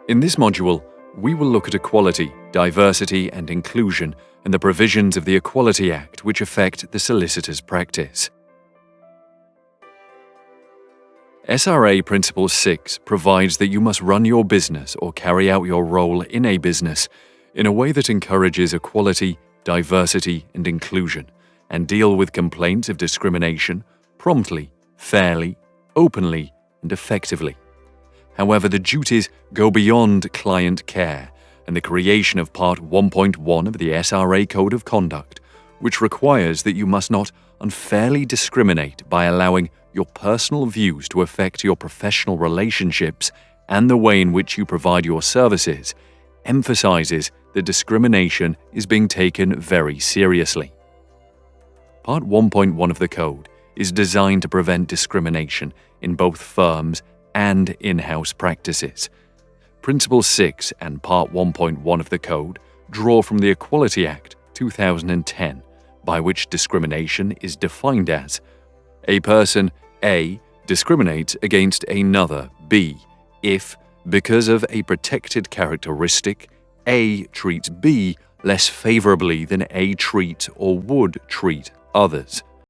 In this module, we will look at equality, diversity, and inclusion and the provisions of the Equality Act which affect the solicitor's practice. SRA Principle 6 provides that you must run your business or carry out your role in a business in a way that encourages equality, diversity, and inclusion, and deal with complaints of discrimination promptly, fairly, openly, and effectively. However, the duties go beyond client care and the creation of Part 1.1 of the SRA Code of Conduct, which requires that you must not unfairly discriminate by allowing your personal views to affect your professional relationships and the way in which you provide your services, emphasizes that discrimination is being taken very seriously. Part 1.1 of the Code is designed to prevent discrimination in both firms and in-house practices. Principle 6 and Part 1.1 of the Code draw from the Equality Act 2010, by which discrimination is defined as a person A discriminates against another B if, because of a protected characteristic, A treats B less favorably than A treats or would treat others.